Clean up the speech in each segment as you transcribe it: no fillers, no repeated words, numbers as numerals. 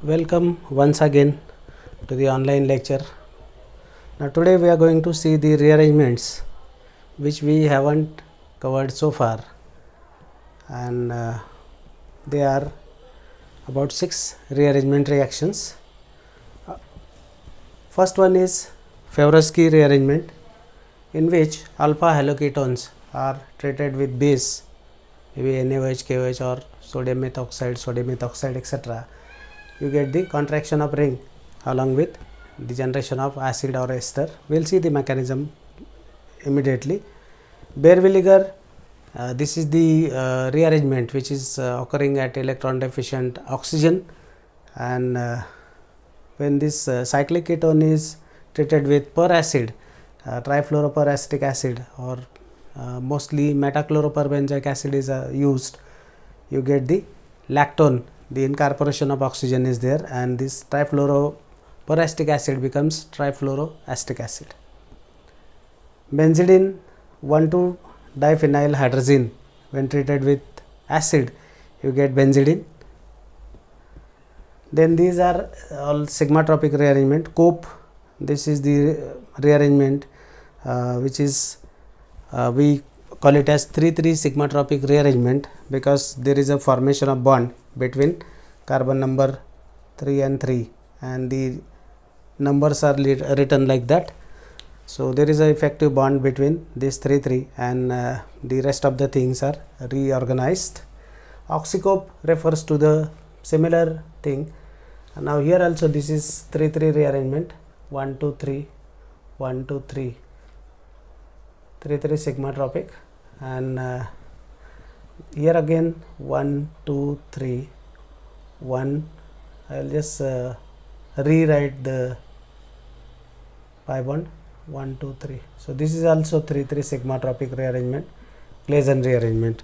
Welcome once again to the online lecture. Now today we are going to see the rearrangements which we haven't covered so far, and they are about 6 rearrangement reactions. First one is Favorsky rearrangement, in which alpha haloketones are treated with base, maybe NaOH, KOH or sodium methoxide, etc. You get the contraction of ring along with the generation of acid or ester. We will see the mechanism immediately. Baeyer-Villiger, this is the rearrangement which is occurring at electron deficient oxygen, and when this cyclic ketone is treated with peracid, trifluoroperacetic acid, or mostly metachloroperbenzoic acid is used, you get the lactone. The incorporation of oxygen is there, and this trifluoroperacetic acid becomes trifluoroacetic acid. Benzidine 1,2-diphenylhydrazine, when treated with acid, you get benzidine. Then these are all sigmatropic rearrangement. Cope, this is the rearrangement which is we call it as 3,3 sigmatropic rearrangement, because there is a formation of bond between carbon number 3 and 3, and the numbers are written like that. So there is an effective bond between this 3,3, and the rest of the things are reorganized. Oxycope refers to the similar thing. Now here also this is 3,3 rearrangement, 1, 2, 3, 1, 2, 3, 3,3 sigmatropic, and here again 1, 2, 3, 1. I will just rewrite the pi bond, 1, 2, 3. So this is also 3,3 sigmatropic rearrangement, Claisen rearrangement.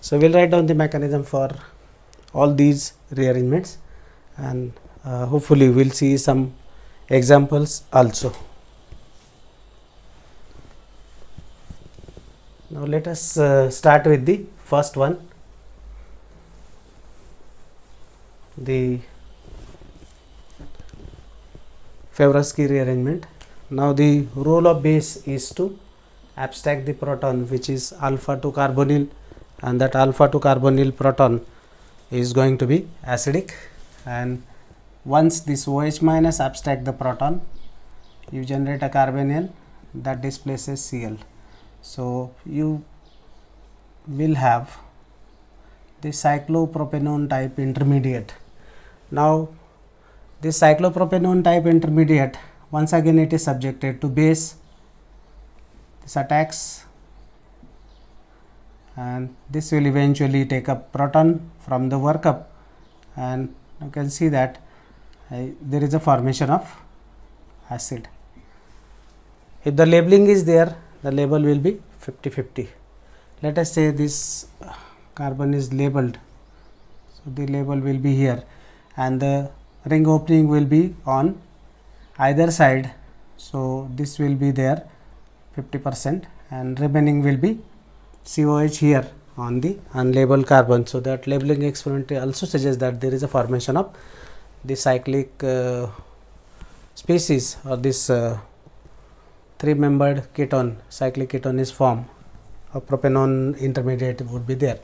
So we will write down the mechanism for all these rearrangements, and hopefully we will see some examples also. Now let us start with the first one, the Favorsky rearrangement. Now the role of base is to abstract the proton, which is alpha 2 carbonyl, and that alpha 2 carbonyl proton is going to be acidic, and once this OH minus abstract the proton, you generate a carbonyl that displaces Cl. So you will have the cyclopropanone type intermediate. Now this cyclopropanone type intermediate, once again it is subjected to base. This attacks, and this will eventually take up proton from the workup, and you can see that there is a formation of acid. If the labeling is there, the label will be 50-50. Let us say this carbon is labeled, so the label will be here, and the ring opening will be on either side. So this will be there 50%, and remaining will be COH here on the unlabeled carbon. So that labeling experiment also suggests that there is a formation of the cyclic species, or this 3-membered ketone, cyclic ketone is formed, a propanone intermediate would be there.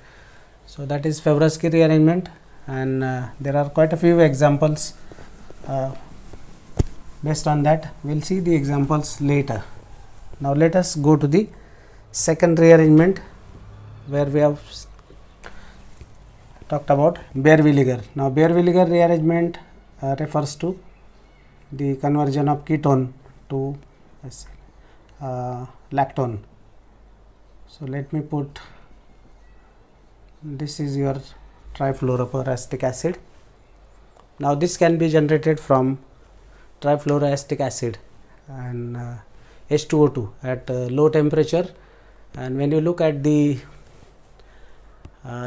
So that is Favorsky rearrangement, and there are quite a few examples. Based on that, we will see the examples later. Now let us go to the second rearrangement, where we have talked about Baeyer-Villiger. Now Baeyer-Villiger rearrangement refers to the conversion of ketone to lactone. So let me put, this is your trifluoroacetic acid. Now this can be generated from trifluoroacetic acid and H2O2 at low temperature, and when you look at the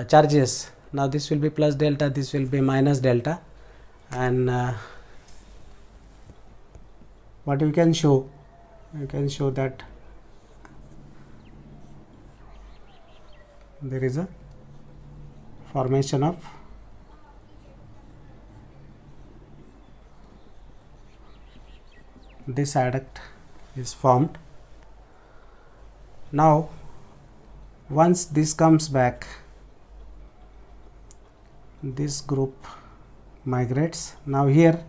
charges, now this will be plus delta, this will be minus delta, and what you can show that there is a formation of this adduct is formed. Now once this comes back, this group migrates. Now here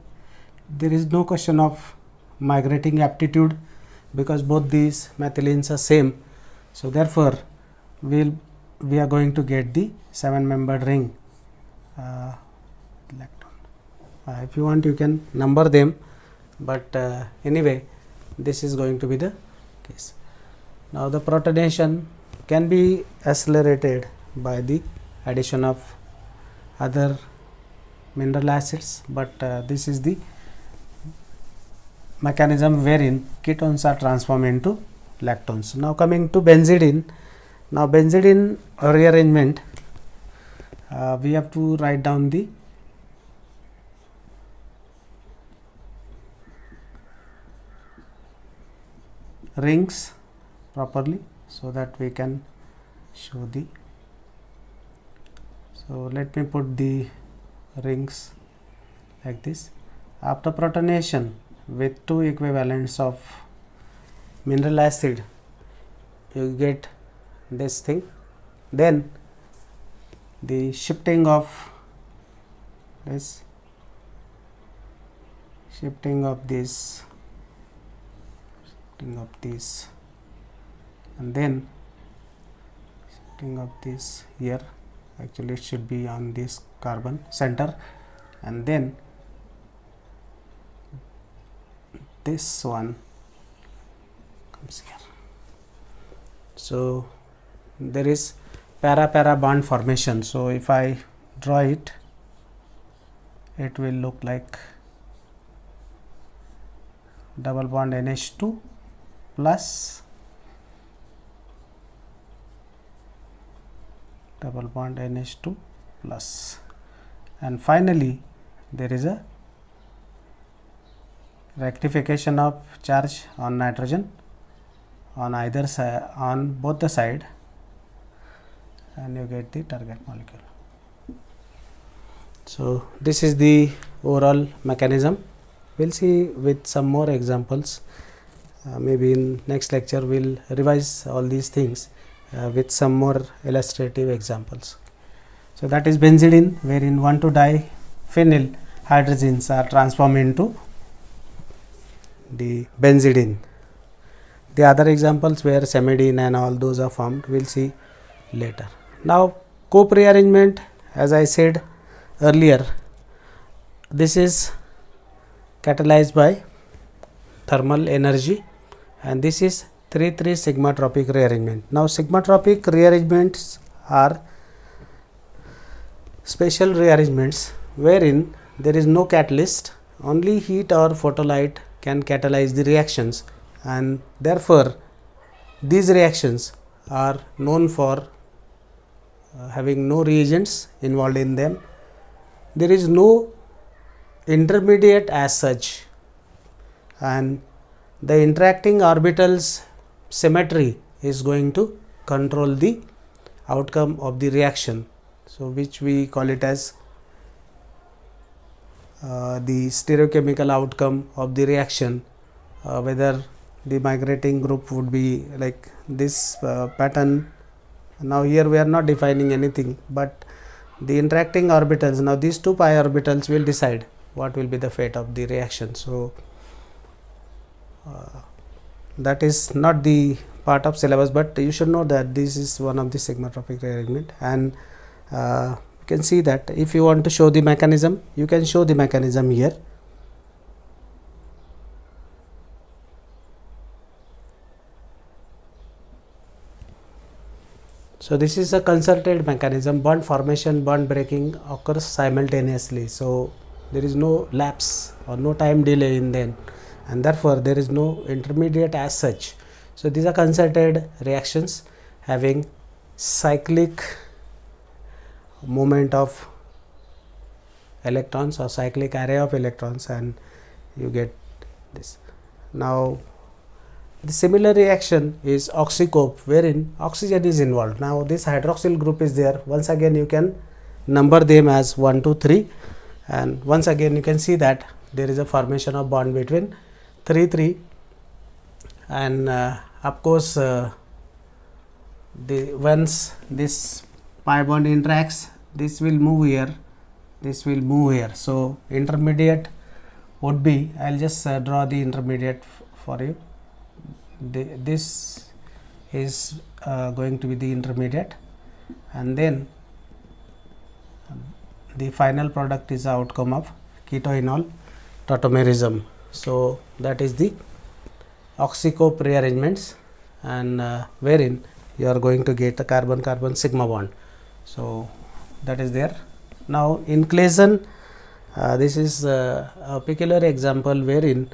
there is no question of migrating aptitude because both these methylenes are same. So therefore we are going to get the 7-membered ring. If you want you can number them, but anyway this is going to be the case. Now the protonation can be accelerated by the addition of other mineral acids, but this is the mechanism wherein ketones are transformed into lactones. Now coming to benzidine. Now benzidine rearrangement, we have to write down the rings properly so that we can show the. So let me put the rings like this. After protonation with 2 equivalents of mineral acid, you get this thing. Then the shifting of this, shifting of this, and then shifting of this here. Actually it should be on this carbon center, and then this one comes here. So there is para-para bond formation. So if I draw it, it will look like double bond NH2 plus double bond NH2 plus, and finally there is a rectification of charge on nitrogen on either side, on both the side, and you get the target molecule. So this is the overall mechanism. We'll see with some more examples. Maybe in next lecture we'll revise all these things with some more illustrative examples. So that is benzidine, wherein 1,2-diphenyl hydrazines are transformed into the benzidine. The other examples where samidine and all those are formed, we'll see later. Now Cope rearrangement, as I said earlier, this is catalyzed by thermal energy, and this is 3,3 sigmatropic rearrangement. Now sigmatropic rearrangements are special rearrangements wherein there is no catalyst, only heat or photolite can catalyze the reactions, and therefore these reactions are known for having no reagents involved in them. There is no intermediate as such, and the interacting orbitals symmetry is going to control the outcome of the reaction. So which we call it as the stereochemical outcome of the reaction, whether the migrating group would be like this pattern. Now here we are not defining anything, but the interacting orbitals, now these 2 pi orbitals will decide what will be the fate of the reaction. So that is not the part of syllabus, but you should know that this is one of the sigmatropic rearrangement, and you can see that if you want to show the mechanism, you can show the mechanism here. So this is a concerted mechanism. Bond formation, bond breaking occurs simultaneously. So there is no lapse or no time delay in them, and therefore there is no intermediate as such. So these are concerted reactions having cyclic movement of electrons or cyclic array of electrons, and you get this. Now the similar reaction is oxy-cope, wherein oxygen is involved. Now this hydroxyl group is there. Once again you can number them as 1, 2, 3, and once again you can see that there is a formation of bond between 3 and of course once this pi bond interacts, this will move here, this will move here. So intermediate would be, I'll just draw the intermediate for you. This is going to be the intermediate, and then the final product is the outcome of keto-enol tautomerism. So that is the oxy-cope rearrangements, and wherein you are going to get a carbon-carbon sigma bond. So that is there. Now in Claisen, this is a peculiar example wherein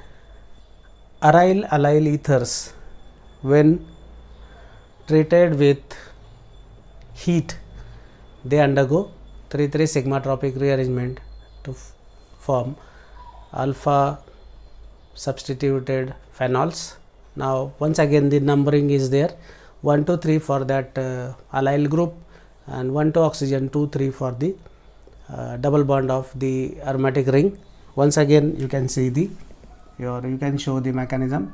aryl allyl ethers, when treated with heat, they undergo 3,3 sigmatropic rearrangement to form alpha substituted phenols. Now once again the numbering is there, 1 2 3 for that allyl group, and 1 2 oxygen, 2 3 for the double bond of the aromatic ring. Once again you can see the you can show the mechanism.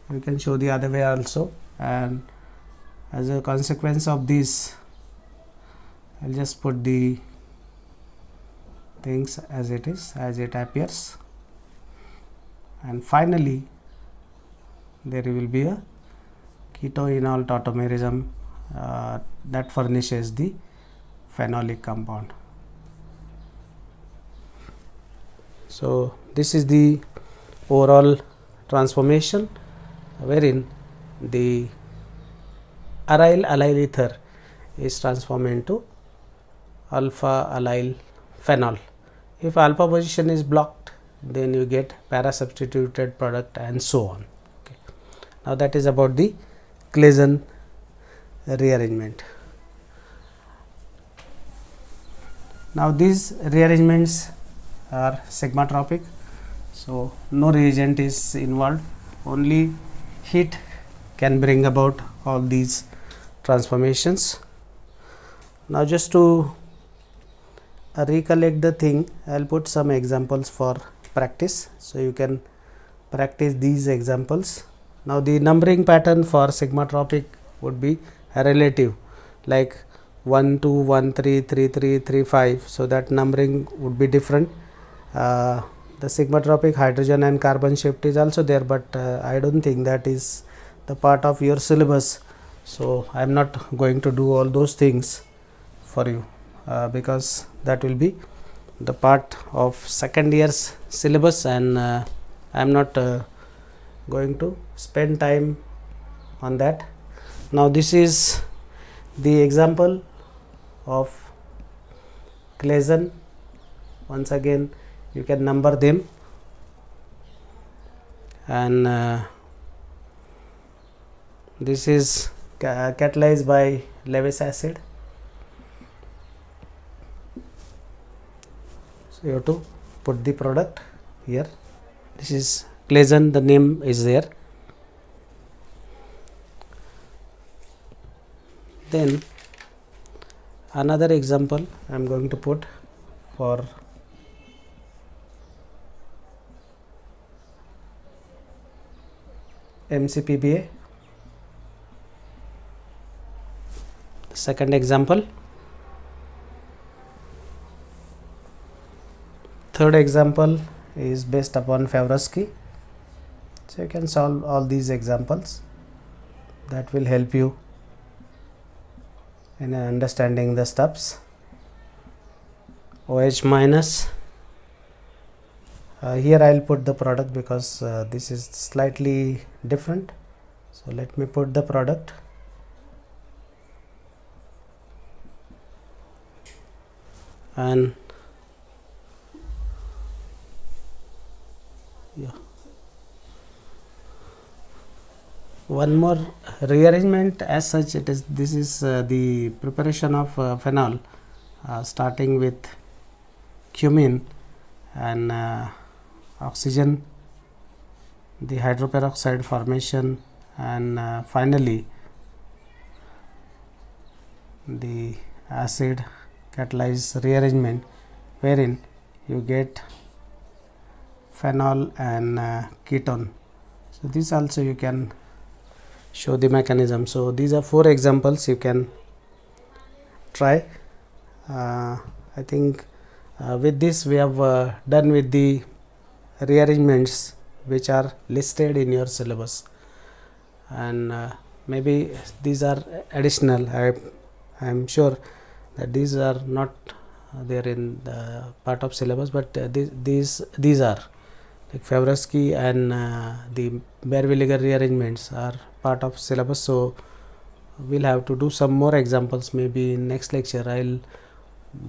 You can show the other way also, and as a consequence of this, I'll just put the things as it is, as it appears, and finally there will be a keto-enol tautomerism that furnishes the phenolic compound. So this is the overall transformation wherein the aryl allyl ether is transformed into alpha allyl phenol. If alpha position is blocked, then you get para substituted product and so on. Okay. Now that is about the Claisen rearrangement. Now these rearrangements are sigmatropic, so no reagent is involved, only heat can bring about all these transformations. Now just to recollect the thing, I will put some examples for practice, so you can practice these examples. Now the numbering pattern for sigmatropic would be relative, like 1 2 1 3 3 3 3 5, so that numbering would be different. The sigmatropic hydrogen and carbon shift is also there, but I don't think that is the part of your syllabus, so I am not going to do all those things for you because that will be the part of second year's syllabus, and I am not going to spend time on that. Now this is the example of Claisen. Once again you can number them, and this is catalyzed by Lewis acid. So you have to put the product here. This is Claisen, the name is there. Then another example I am going to put for MCPBA. Second example. Third example is based upon Favorsky. So you can solve all these examples. That will help you in understanding the steps. OH minus. Here I will put the product because this is slightly different. So let me put the product. And yeah, one more rearrangement as such, it is this is the preparation of phenol starting with cumene and oxygen, the hydroperoxide formation, and finally the acid catalyzed rearrangement, wherein you get phenol and ketone. So this also you can show the mechanism. So these are 4 examples you can try. I think with this we have done with the rearrangements which are listed in your syllabus, and maybe these are additional. I am sure that these are not there in the part of syllabus, but these are like Favorsky and the Baeyer-Villiger rearrangements are part of syllabus. So we'll have to do some more examples. Maybe in next lecture I'll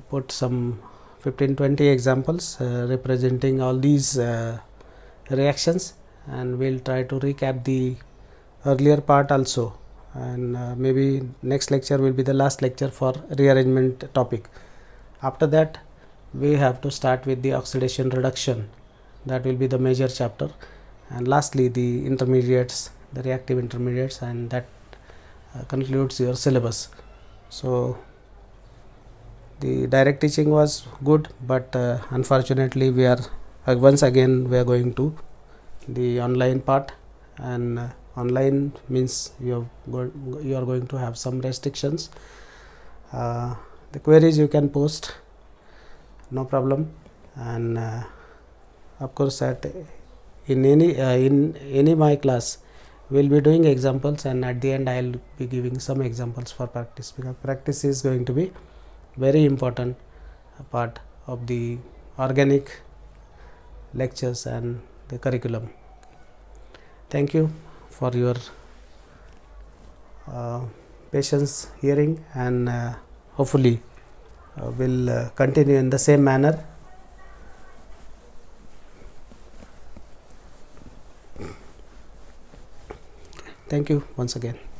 put some 15-20 examples representing all these reactions, and we'll try to recap the earlier part also, and maybe next lecture will be the last lecture for rearrangement topic. After that we have to start with the oxidation reduction. That will be the major chapter, and lastly the intermediates, the reactive intermediates, and that concludes your syllabus. So the direct teaching was good, but unfortunately we are once again we are going to the online part, and online means you are going to have some restrictions. The queries you can post, no problem, and of course at in any my class we'll be doing examples, and at the end I'll be giving some examples for practice, because practice is going to be very important part of the organic lectures and the curriculum. Thank you for your patience hearing, and hopefully we'll continue in the same manner. Thank you once again.